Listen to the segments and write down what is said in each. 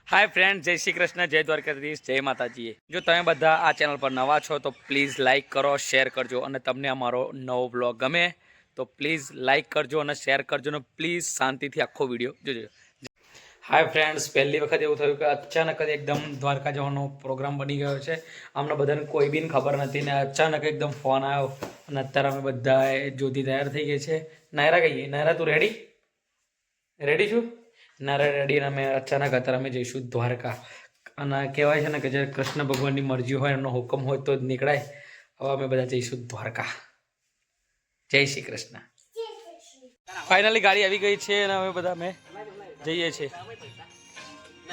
હાય friend, જય શ્રી કૃષ્ણ, જય દ્વારકાધીશ, જય માતાજી। જો તમે બધા આ ચેનલ પર નવા છો તો પ્લીઝ લાઇક કરો, શેર કરજો અને તમને અમારો નવો બ્લોગ ગમે તો પ્લીઝ લાઇક કરજો અને શેર કરજો અને પ્લીઝ શાંતિથી આખો વિડીયો જોજો। હાય ફ્રેન્ડ્સ, પહેલી વખત એવું થયું કે અચાનક જ એકદમ દ્વારકા જવાનો પ્રોગ્રામ બની ગયો છે। અમને બધાને કોઈ બી ખબર નથી ને અચાનક એકદમ ફોન આવ્યો અને અત્યારે અમે બધા જ્યોતિ તૈયાર થઈ ગઈ છે। નાયરા કહીએ, નાયરા તું રેડી છું? નારા રેડી અમે અચાનક અત્યારે અમે જઈશું દ્વારકા અને કહેવાય છે ને કે જે કૃષ્ણ ભગવાનની મરજી હોય એમનો હુકમ હોય તો જ નીકળાય। હવે અમે બધા જઈશું દ્વારકા। જય શ્રી કૃષ્ણ। ફાઇનલી ગાડી આવી ગઈ છે અને અમે બધા અમે જઈએ છીએ।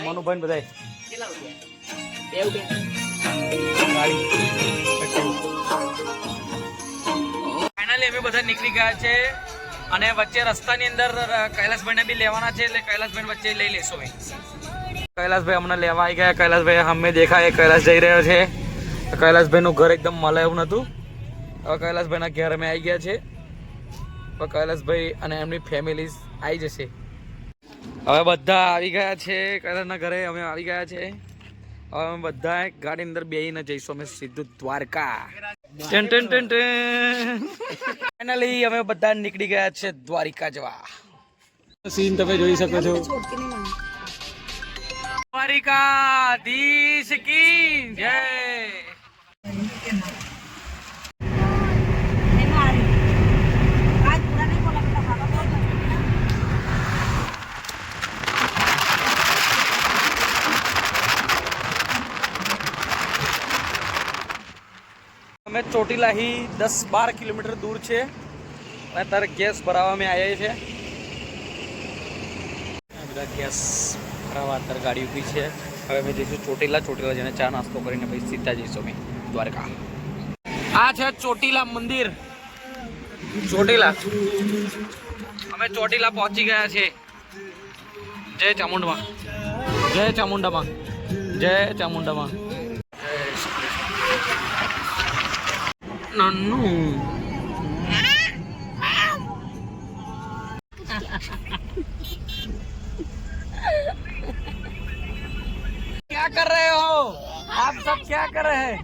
મનુભાઈ બધા ફાઇનલી અમે બધા નીકળી ગયા છે અને વચ્ચે રસ્તાની અંદર કૈલાસભાઈને બી લેવાના છે એટલે કૈલાસભાઈ વચ્ચે લઈ લેશો। કૈલાસભાઈ અમને લેવા આવી ગયા। કૈલાસભાઈ અમે દેખાય કૈલાસ જઈ રહ્યો છે। કૈલાસભાઈનું ઘર એકદમ મળે એવું નહોતું। હવે કૈલાસભાઈના ઘેર અમે આવી ગયા છે। હવે કૈલાસભાઈ અને એમની ફેમિલી આવી જશે। હવે બધા આવી ગયા છે કૈલાસના ઘરે અમે આવી ગયા છે। હવે અમે બધા ગાડી અંદર બેસીને જઈશું અમે સીધું દ્વારકા। ફાઇનલી અમે બધા નીકળી ગયા છે દ્વારિકા જવા। સીન તમે જોઈ શકો છો। દ્વારિકાધીશ કી જય। અમે ચોટીલા ही 10-12 કિલોમીટર दूर છે। અત્યારે ગેસ ભરાવા અમે આવ્યા છે। બધા ગેસ ભરાવા અત્યારે ગાડી ઊભી છે। હવે અમે જઈશું ચોટીલા। ચોટીલા જઈને ચા નાસ્તો કરીને પછી સીધા જઈશું અમે દ્વારકા। આ છે ચોટીલા મંદિર। ચોટીલા અમે ચોટીલા પહોંચી ગયા છે। જય ચામુંડમાં, જય ચામુંડામાં, જય ચામુંડામાં। नन्नू क्या कर रहे हो आप सब? क्या कर रहे हैं?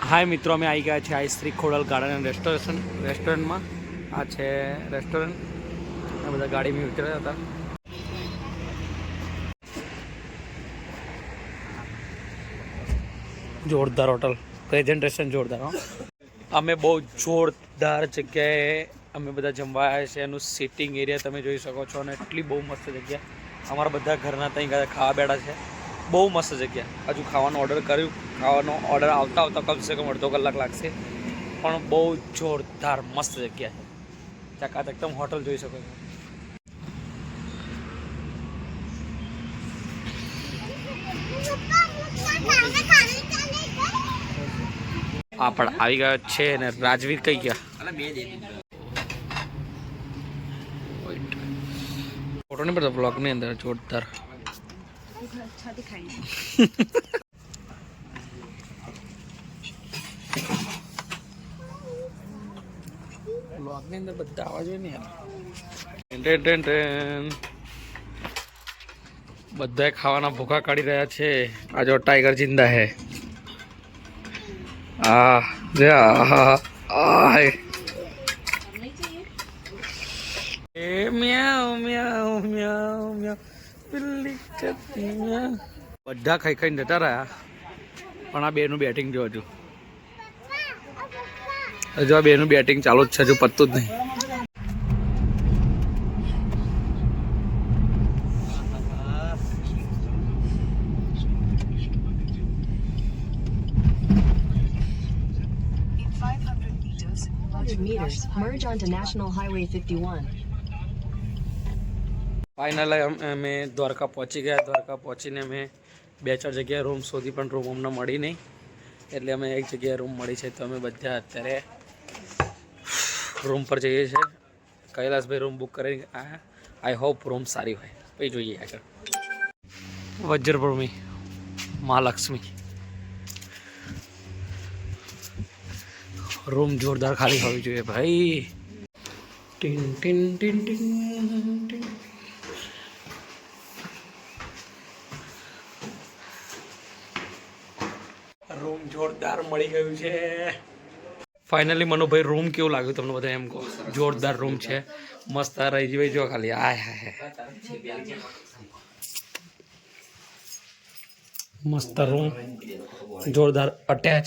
हाय मित्रों, અમે આવી ગયા છે આ શ્રી ખોડલ ગાર્ડન એન્ડ રેસ્ટોરન્ટમાં। આ છે રેસ્ટોરન્ટ। બધા ગાડીમાં ઉતર્યા હતા। જોરદાર હોટલ, પ્રેઝન્ટેશન જોરદાર। અમે બહુ જોરદાર જગ્યાએ અમે બધા જમવા આવ્યા છે। એનું સિટિંગ એરિયા તમે જોઈ શકો છો અને એટલી બહુ મસ્ત જગ્યા। અમારા બધા ઘરના ત્યાં ખાવા બેઠા છે। બહુ મસ્ત જગ્યા। હજુ ખાવાનો ઓર્ડર કર્યું, ખાવાનો ઓર્ડર આવતા કમસે કમ અડધો કલાક લાગશે, પણ બહુ જોરદાર મસ્ત જગ્યા છે। ચકાચક તમે હોટલ જોઈ શકો છો। આપણ આવી ગયો છે ને રાજવીર કઈ ગયા? ફોટો નહીં પડતો બ્લોગ ની અંદર જોરદાર। બ્લોગ ની અંદર બધા આવા જોઈએ ને યાર। બધા ખાવાના ભૂખા કાઢી રહ્યા છે। આ જો ટાઈગર જિંદા હે। બધા ખાઈ ખાઈને જતા રહ્યા, પણ આ બેનું બેટિંગ જો હજુ આ બેનું બેટિંગ ચાલુ જ છે, હજુ પતતું જ નહીં। meters, merge onto National Highway 51. Final અમે દ્વારકા પહોંચી ગયા। દ્વારકા પહોંચીને અમે 2-4 જગ્યાએ રૂમ શોધી પણ રૂમ અમને મળી નહીં, એટલે અમે એક જગ્યાએ રૂમ મળી છે તો અમે બધા અત્યારે રૂમ પર જઈએ છીએ। કૈલાસભાઈ રૂમ બુક કરી આઈ હોપ રૂમ સારી હોય, પછી જોઈએ આગળ। વજ્રભૂમિ મહાલક્ષ્મી રૂમ જોરદાર ખાલી હોવી જોઈએ ભાઈ. Tin tin tin tin tin. Room જોરદાર મળી ગયું છે ફાઇનલી. મનોભાઈ રૂમ કેવું લાગ્યું તમને બધા એમ કહો. જોરદાર રૂમ છે મસ્ત. રહી ભાઈ જો ખાલી આય હાય મસ્ત રૂમ જોરદાર અટેચ.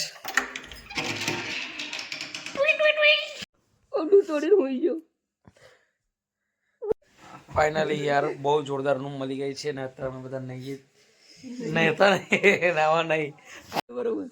ફાઇનલી યાર બહુ જોરદાર રૂમ મળી ગઈ છે ને અત્યારે અમે બધા નહીં નાવા નહીં બરોબર.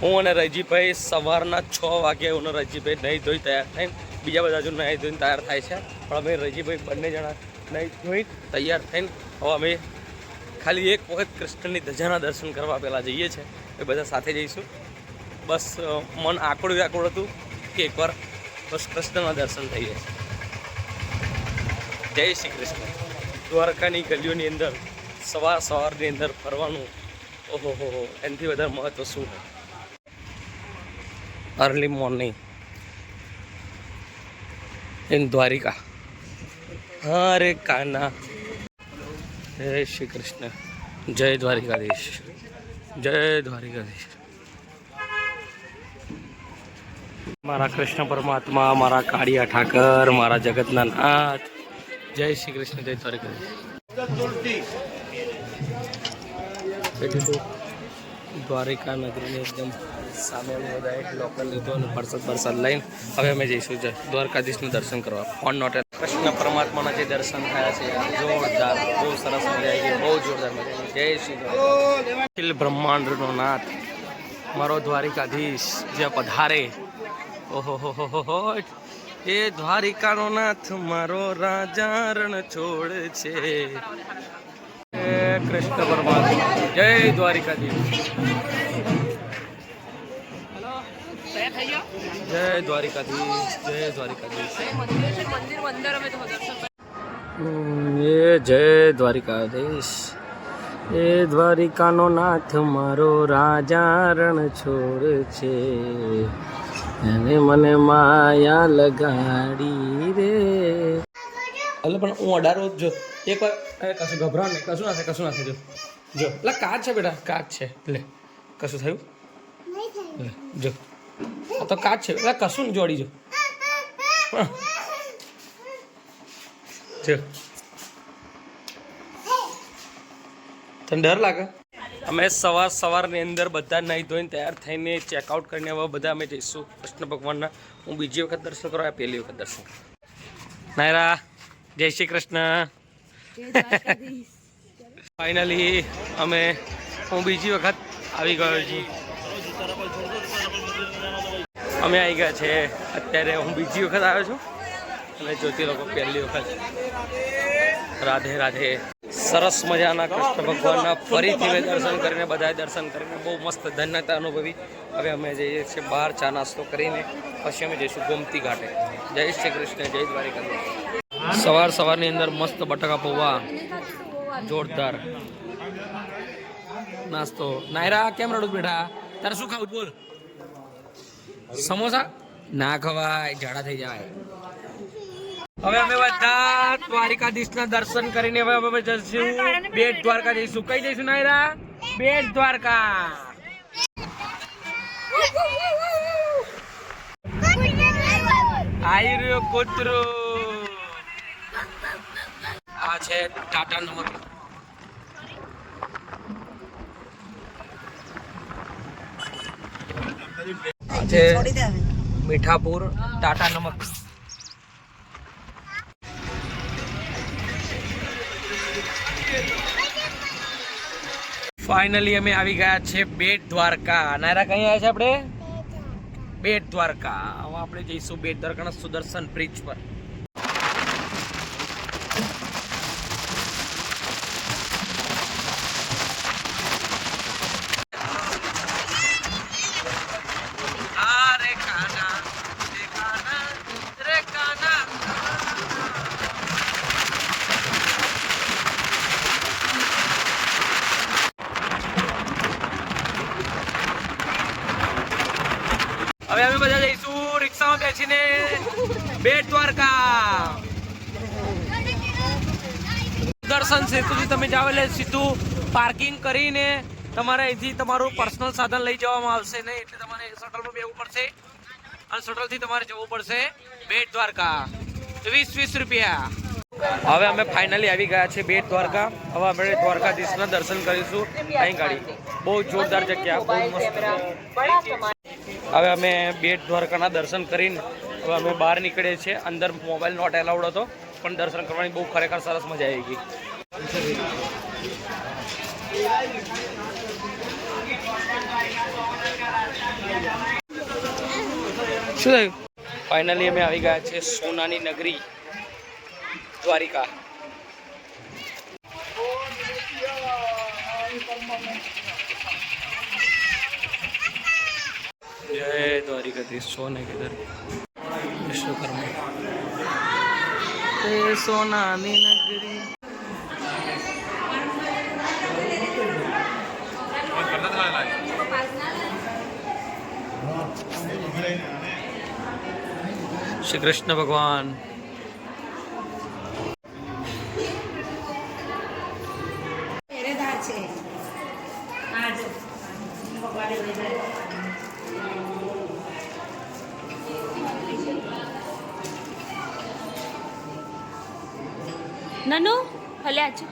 હું અને રજીભાઈ સવારના 6 વાગે હું રજીભાઈ નહીં ધોઈ તૈયાર થઈને બીજા બધા હજુ નહીં ધોઈને તૈયાર થાય છે. પણ અમે રજીભાઈ બંને જણા નહીં ધોઈ તૈયાર થઈને હવે અમે ખાલી એક વખત કૃષ્ણની ધજાના દર્શન કરવા પહેલાં જઈએ છીએ. એ બધા સાથે જઈશું. બસ મન આકડું વ્યાકુળ હતું કે એકવાર બસ કૃષ્ણના દર્શન થઈ જાય. જય શ્રી કૃષ્ણ. દ્વારકાની ગલીઓની અંદર સવારની અંદર ફરવાનું ઓહો હો એનાથી વધારે મહત્વ શું હોય. Early morning in Dwarka. Hare Kana. જય શ્રી કૃષ્ણ. જય દ્વારિકાધીશ. જય દ્વારિકાધીશ. મારા કૃષ્ણ પરમાત્મા, મારા કાળિયા ઠાકર, મારા જગતના નાથ. જય શ્રી કૃષ્ણ. જય દ્વારિકાધીશ. દ્વારિકા નગરીની એકદમ સામે અમે બધા એક લોકલ લીધો અને પ્રસાદ લઈને હવે અમે જઈશું દ્વારકાધીશનું દર્શન કરવા. ઓન નોટ કૃષ્ણ પરમાત્માના જે દર્શન થયા છે જોરદાર, બહુ સરસ મજા આવી ગઈ, બહુ જોરદાર મજા આવી. જય શ્રી અખિલ બ્રહ્માંડનો નાથ મારો દ્વારિકાધીશ જે પધારે. ઓહો હો એ દ્વારિકાનો નાથ મારો રાજા રણ છોડ છે. કૃષ્ણ પરમાત્મા. જય દ્વારિકાધીશ. જય દ્વારિકાધીશ. જય દ્વારિકાધીશ. એ જય દ્વારિકાધીશ. એ દ્વારિકાનો નાથ મારો રાજા રણ છોડ છે. એને મને માયા લગાડી રે. એટલે પણ હું 18 જો એક વાર કશું ગભરાવ નહીં, કશું ના થાય. જો એટલે કાચ છે બેટા, કાચ છે એટલે કશું થયું જો. તો કાચ છે એટલે કશું ને જોડી જો. તને ડર લાગે? અમે સવારની અંદર બધા નહીં ધોઈને તૈયાર થઈને ચેકઆઉટ કરીને હવે બધા અમે જઈશું કૃષ્ણ ભગવાનના. હું બીજી વખત દર્શન કરવા, પહેલી વખત દર્શન. નાયરા જય શ્રી કૃષ્ણ. ફાઇનલી હું બીજી વખત આવી ગયો છું. અમે આવી ગયા છે અત્યારે. હું બીજી વખત આવ્યો છું અને જ્યોતિ લોકો પહેલી વખત. રાધે રાધે. સરસ મજાના કૃષ્ણ ભગવાનના ફરીથી મેં દર્શન કરીને બધાએ દર્શન કરીને બહુ મસ્ત ધન્યતા અનુભવી. હવે અમે જઈએ છીએ બહાર ચા નાસ્તો કરીને પછી અમે જઈશું ગોમતી ઘાટે. જય શ્રી કૃષ્ણ. જય દ્વારિકાધીશ. સવારની અંદર મસ્ત બટાકા પૌવા જોરદાર નાસ્તો. નાયરા કેમ રડું બેઠા? તારે શું ખાવું બોલ? સમોસા ના ખવાય, ઝાડા થઈ જાય. હવે અમે બધા દ્વારિકાધીશના દર્શન કરીને હવે અમે જઈશું બેટ દ્વારકા જઈશું. કઈ જઈશું નાયરા? બેટ દ્વારકા. આઈ રહ્યો કૂતરો. આ છે ટાટા નમક. આ છે મીઠાપુર ટાટા નમક. ફાઇનલી અમે આવી ગયા છે બેટ દ્વારકા. નાયરા કઈ આવ્યા છે આપણે? બેટ દ્વારકા. હવે આપણે જઈશું બેટ દ્વારકાના સુદર્શન બ્રિજ પર. બેટ દ્વારકા દર્શન સેતુથી તમે જાઓ એટલે સીધું પાર્કિંગ કરીને તમારે અહીંથી તમારું પર્સનલ સાધન લઈ જવામાં આવશે નહીં, એટલે તમારે શટલમાં બેસવું પડશે અને શટલથી તમારે જવું પડશે બેટ દ્વારકા. 20 રૂપિયા. હવે અમે ફાઇનલી આવી ગયા છે બેટ દ્વારકા. હવે અમે દ્વારકાધીશના દર્શન કરીશું. અહીં ગાડી બહુ જોરદાર જગ્યા, બહુ મસ્ત. હવે અમે બેટ દ્વારકાના દર્શન કરીને હવે અમે બહાર નીકળીએ છીએ. અંદર મોબાઈલ નોટ એલાઉડ હતો, પણ દર્શન કરવાની બહુ ખરેખર સરસ મજા આવી ગઈ. શું થયું? ફાઇનલી અમે આવી ગયા છે સોનાની નગરી દ્વારિકા. જય દ્વારિકાધીશ. સોને કિધર વિશ્વકર્મા સોનાની નગરી. શ્રી કૃષ્ણ ભગવાન. નનુ હલે આજો.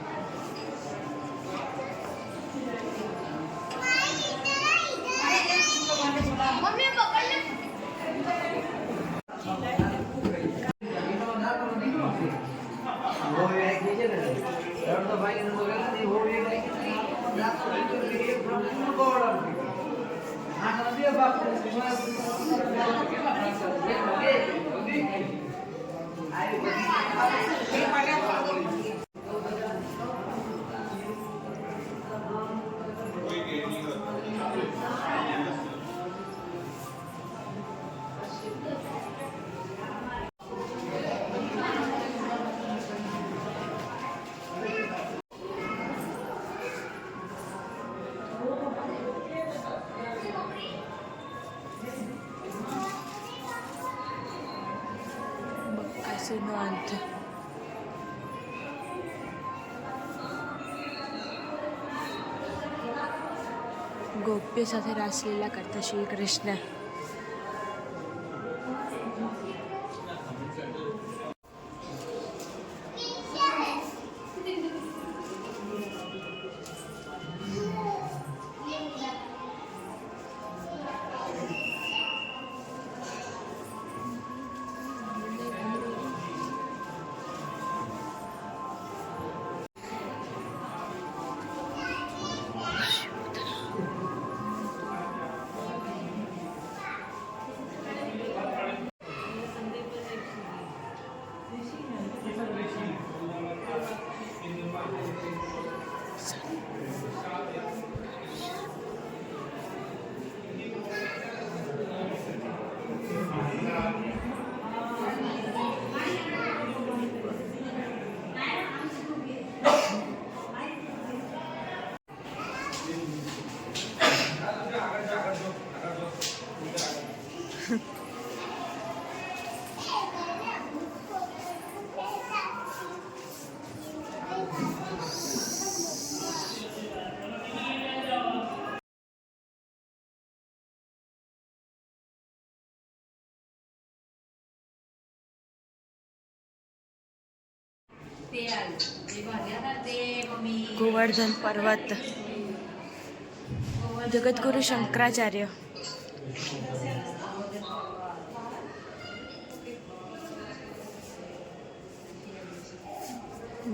બકાસુરનો અંત. ગોપીઓ સાથે રાસલીલા કરતા શ્રી કૃષ્ણ. ગોવર્ધન પર્વત. જગતગુરુ શંકરાચાર્ય.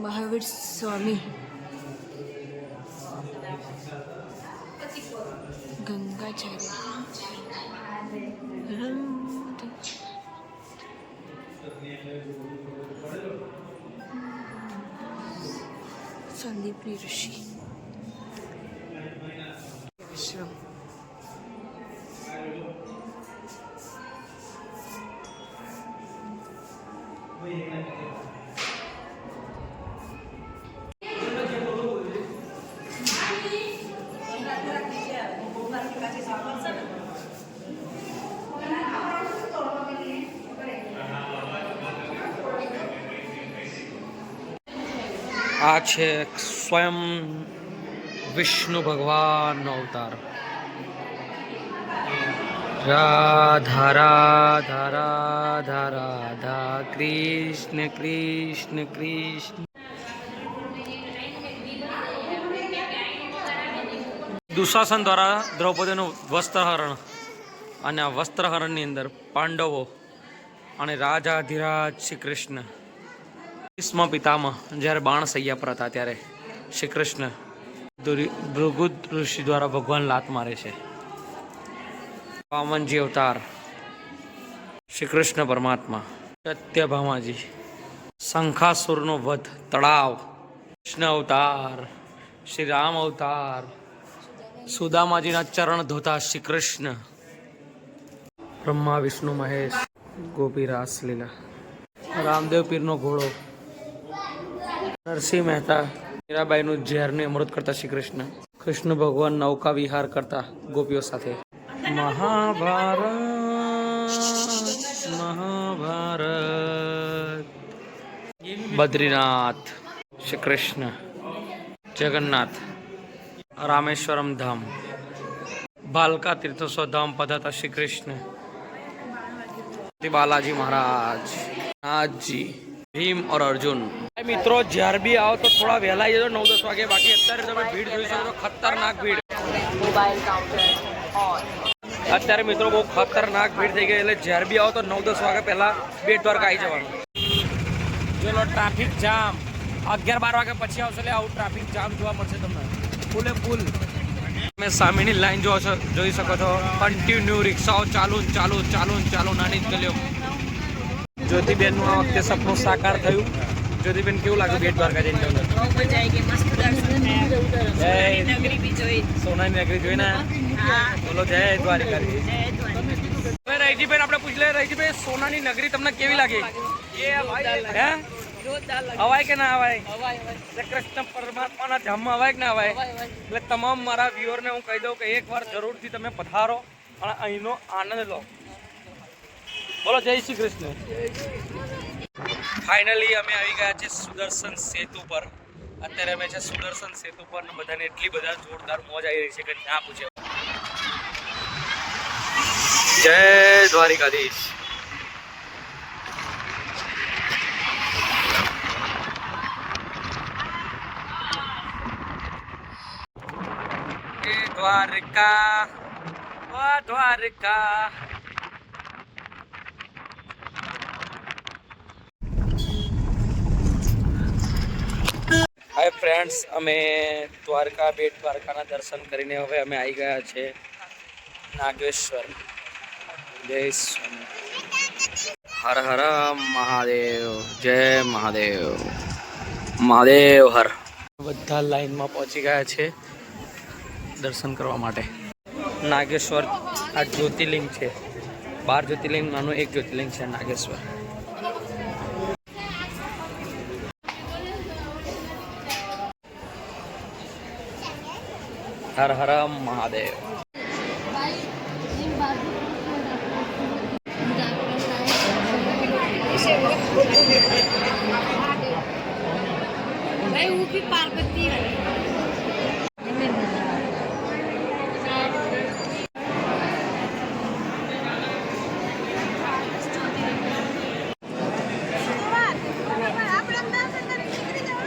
મહાવીર સ્વામી. ગંગાચાર્ય. સંદીપની ઋષિ. વિશ્વ. આ છે સ્વયં વિષ્ણુ ભગવાનનો અવતાર. રાધા રાધા રાધા રાધા કૃષ્ણ કૃષ્ણ કૃષ્ણ. દુશાસન દ્વારા દ્રૌપદીનું વસ્ત્રહરણ, અને આ વસ્ત્રહરણની અંદર પાંડવો અને રાજાધિરાજ શ્રી કૃષ્ણ, ભીષ્મ પિતામહ જ્યારે બાણ સૈયા પર હતા ત્યારે શ્રી કૃષ્ણ ભૃગુ ઋષિ દ્વારા ભગવાન લાત મારે છે. વામનજી અવતાર શ્રી કૃષ્ણ પરમાત્મા, સત્યભામાજી, શંખાસુરનો વધ, તળાવ, કૃષ્ણ અવતાર, શ્રી રામ અવતાર, સુદામાજીના ચરણ ધોતા શ્રી કૃષ્ણ, બ્રહ્મા વિષ્ણુ મહેશ, ગોપી રાસ લીલા, રામદેવ પીરનો ઘોડો, નરસિંહ મહેતા, મીરાબાઈનું ઝેરને અમૃત કરતા શ્રી કૃષ્ણ, કૃષ્ણ ભગવાન નૌકા વિહાર કરતા ગોપીઓ સાથે. મહાભારત મહાભારત. બદ્રીનાથ શ્રી કૃષ્ણ, જગન્નાથ, રામેશ્વરમ ધામ, ભાલકા તીર્થોત્સવ ધામ પધારતા શ્રી કૃષ્ણ, બાલાજી મહારાજ, નાથજી, ભીમ और अर्जुन. મિત્રો જ્યારે બી આવો તો થોડા વહેલા આવી જજો, 9-10 વાગે. બાકી અત્યારે તમે ભીડ જોઈ શકો છો, ખતરનાક ભીડ. અત્યારે મિત્રો બહુ ખતરનાક ભીડ થઈ ગઈ, એટલે જ્યારે બી આવો તો 9-10 વાગે પહેલા બેટ દ્વારકા આવી જવાનું. ચલો ટ્રાફિક જામ 11-12 વાગે પછી આવશે, એટલે આવું ટ્રાફિક જામ જોવા મળશે તમને ફૂલે ફૂલ. તમે સામેની લાઈન જોઈ શકો છો, કન્ટિન્યુ રિક્ષાઓ ચાલુ ચાલુ ચાલુ ચાલુ. નાની જ ગલીઓ. જ્યોતિબેનનું આ વખતે સપનું સાકાર થયું. જ્યોતિબેન કેવું લાગ્યું બેટ દ્વારકા જઈને? સોનાની નગરી જોઈને બોલો જય દ્વારકાધીશ. હવે રહીજીબેન આપણે પૂછ લે, રહીજીબેન સોનાની નગરી તમને કેવી લાગી? હે હવાય કે ના હવાય? કૃષ્ણ પરમાત્માના ધામમાં હવાય કે ના હવાય? એટલે તમામ મારા વ્યુઅરને હું કહી દઉં કે એકવાર જરૂરથી તમે પધારો અને અહીંનો આનંદ લો. બોલો જય શ્રી કૃષ્ણ. ફાઇનલી અમે આવી ગયા છે સુદર્શન સેતુ પર. અત્યારે અમે છે સુદર્શન સેતુ પર ને બધાને એટલી બધા જોરદાર મોજ આવી રહી છે કે ના પૂછે. જય દ્વારિકાધીશ. દ્વારકા દ્વારકા. હાય ફ્રેન્ડ્સ, અમે દ્વારકા બેટ દ્વારકાના દર્શન કરીને હવે અમે આવી ગયા છે નાગેશ્વર. જય સ્વામી. હર હર મહાદેવ. જય મહાદેવ. મહાદેવ હર. બધા લાઈનમાં પહોંચી ગયા છે દર્શન કરવા માટે. નાગેશ્વર આ જ્યોતિર્લિંગ છે, 12 જ્યોતિર્લિંગમાંનું એક જ્યોતિર્લિંગ છે નાગેશ્વર. હર હર મહાદેવ.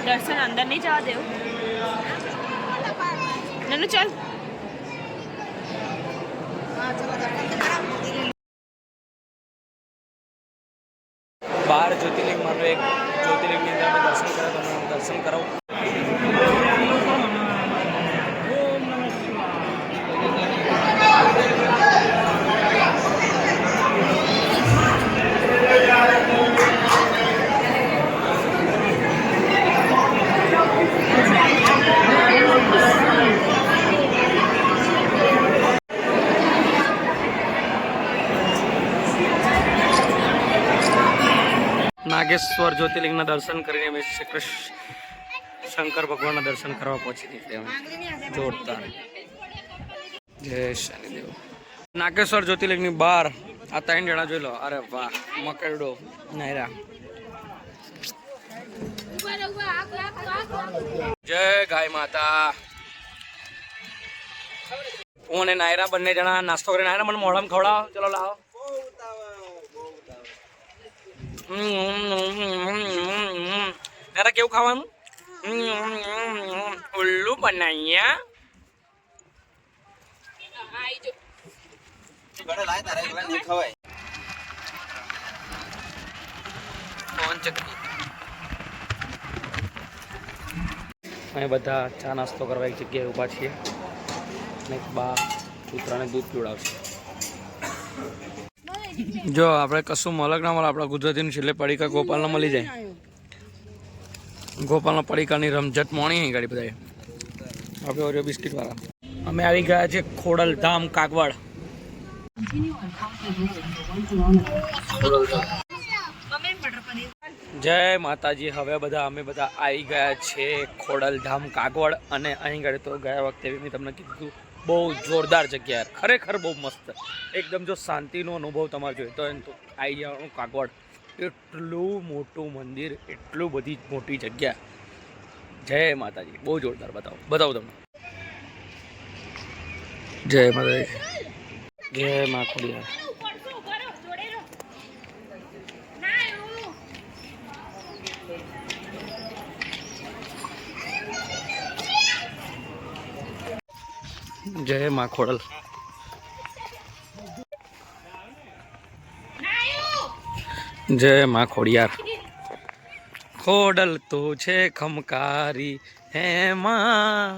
દર્શન અંદર નહીં જવા દેવું. નાનું ચાલ. બાર જ્યોતિર્લિંગમાંનું એક જ્યોતિર્લિંગની અંદર અમે દર્શન કર્યા. તમને હું દર્શન કરાવું. નાગેશ્વર જ્યોતિર્લિંગના દર્શન કરીને અમે શ્રી કૃષ્ણ શંકર ભગવાનના દર્શન કરવા પહોંચી નીકળ્યા. જોરદાર. જય શનિદેવ. નાગેશ્વર જ્યોતિર્લિંગની બહાર આ 3 જણા જોઈ લો. અરે વાહ, મકરડો નાયરા. જય ગાય માતા. હું અને નાયરા બંને જણા નાસ્તો કરીને નાયરા મને મોઢામાં ખવડાવો. ચલો લાવો. નાયરા કેવું ખાવાનું? ઉલ્લુ બનાવ્યા. અમે બધા ચા નાસ્તો કરવા એક જગ્યાએ ઊભા છીએ અને બા કૂતરાને દૂધ પીવડાવશે. જો આપણે કશું મલક ના મળે, આપણા ગુજરાતીનું છેલ્લે પડીકા ગોપાલને મળી જાય. ગોપાલના પડીકાની રમઝટ મોણી અહીં ગાડી બધા આપણે ઓરિયો બિસ્કિટ વાળા. અમે આવી ગયા છે ખોડલધામ કાગવડ. જય માતાજી. હવે અમે બધા આવી ગયા છે ખોડલધામ કાગવડ અને અહીં ગાડી તો ગયા વખતે મેં તમને કીધું બહુ જોરદાર જગ્યા, ખરેખર બહુ મસ્ત. એકદમ જો શાંતિનો અનુભવ તમારે જોઈએ તો એમ તો આવી જવાનું કાગવડ. એટલું મોટું મંદિર, એટલું બધી મોટી જગ્યા. જય માતાજી. બહુ જોરદાર. બતાવો તમને. જય માતાજી. જય મા ખોડિયાર. જય મા ખોડલ. જય મા ખોડિયાર. ખોડલ તો છે ખમકારી હે માં.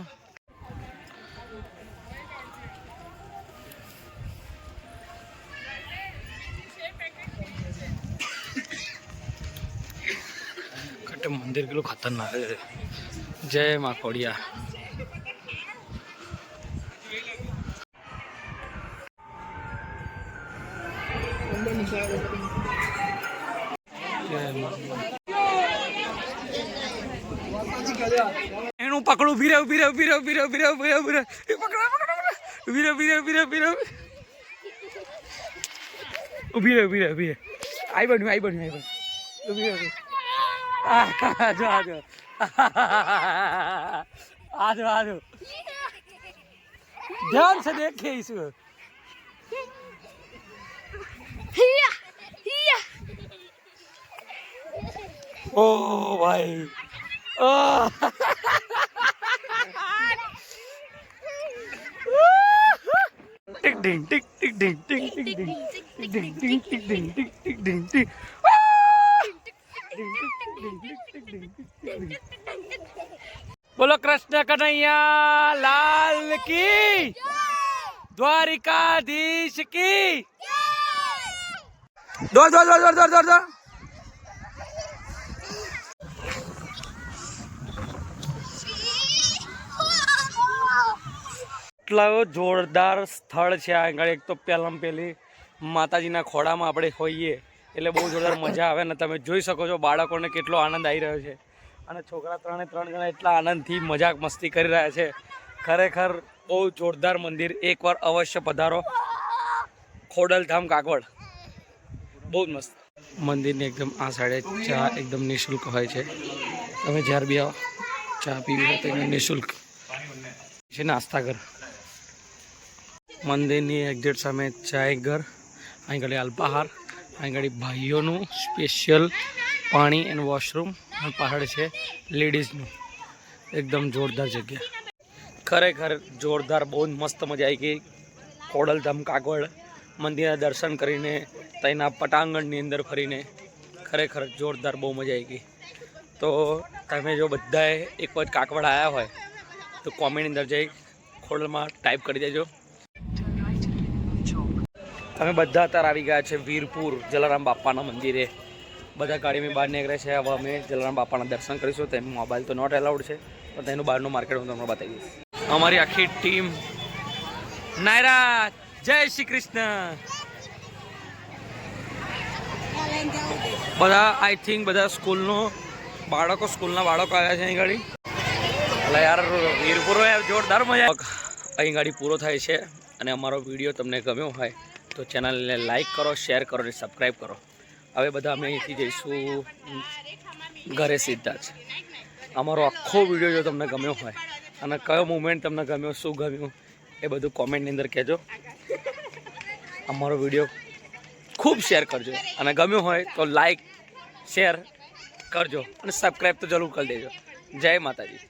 મંદિર કેટલું ખતરનાક છે. જય મા ખોડિયાર. એનું પકડું. ઉભી રહે. આઈ બન્યું. ઉભી રહે. આજો ધ્યાન से देखे इसको. ओ भाई टिक डिंग टिक टिक डिंग टिक टिक डिंग टिक डिंग टिक टिक डिंग टिक टिक डिंग टिक. बोलो कृष्ण कन्हैया लाल की, द्वारिकाधीश की. दौड़. એટલો જોરદાર સ્થળ છે આ આગળ. એક તો પહેલામાં પહેલી માતાજીના ખોડામાં આપણે હોઈએ એટલે બહુ જોરદાર મજા આવે ને તમે જોઈ શકો છો બાળકોને કેટલો આનંદ આવી રહ્યો છે અને છોકરા ત્રણ જણા એટલા આનંદથી મજાક મસ્તી કરી રહ્યા છે. ખરેખર બહુ જોરદાર મંદિર. એકવાર અવશ્ય પધારો ખોડલધામ કાગવડ. બહુ જ મસ્ત મંદિરની એકદમ આ સાઈડે ચા એકદમ નિઃશુલ્ક હોય છે. તમે જ્યારે બી આવો ચા પીવી હોય તો નિઃશુલ્ક છે. નાસ્તા ઘર મંદિરની એક્ઝેક્ટ સામે ચાય ઘર. અહીં આગળ અલ્પાહાર. અહીં આગળ ભાઈઓનું સ્પેશિયલ પાણી એન્ડ વોશરૂમ અને પાછળ છે લેડીઝનું. એકદમ જોરદાર જગ્યા. ખરેખર જોરદાર. બહુ જ મસ્ત મજા આવી ગઈ ખોડલધામ કાગવડ મંદિરના દર્શન કરીને તેના પટાંગણની અંદર ફરીને. ખરેખર જોરદાર. બહુ મજા આવી ગઈ. તો તમે જો બધાએ એક વખત કાગવડ આવ્યા હોય તો કોમેન્ટની અંદર જઈ ખોડલમાં ટાઈપ કરી દેજો. અમે બધા અત્યારે આવી ગયા છે વીરપુર જલારામ બાપાના મંદિરે. બધા ગાડીમાં બહાર નીકળે છે. હવે અમે જલારામ બાપાના દર્શન કરીશું. તેનું મોબાઈલ તો નોટ એલાઉડ છે પણ તેનું બહારનું માર્કેટ હું તમને બતાવી દઈશ. અમારી આખી ટીમ. નાયરા જય શ્રી કૃષ્ણ. બધા આઈ થિંક બધા સ્કૂલના બાળકો આવ્યા છે અહીં ગાડી. એટલે યાર વીરપુર જોરદાર મજા. અહીં ગાડી પૂરો થાય છે અને અમારો વિડીયો તમને ગમ્યો હોય તો ચેનલને લાઈક કરો, શેર કરો અને સબસ્ક્રાઈબ કરો. હવે બધા અમે અહીંથી જઈશું ઘરે સીધા જ. અમારો આખો વિડીયો જો તમને ગમ્યો હોય અને કયો મુમેન્ટ તમને ગમ્યો, શું ગમ્યું, એ બધું કોમેન્ટની અંદર કહેજો. અમારો વિડીયો ખૂબ શેર કરજો અને ગમ્યું હોય તો લાઈક શેર કરજો અને સબસ્ક્રાઈબ તો જરૂર કરી દેજો. જય માતાજી.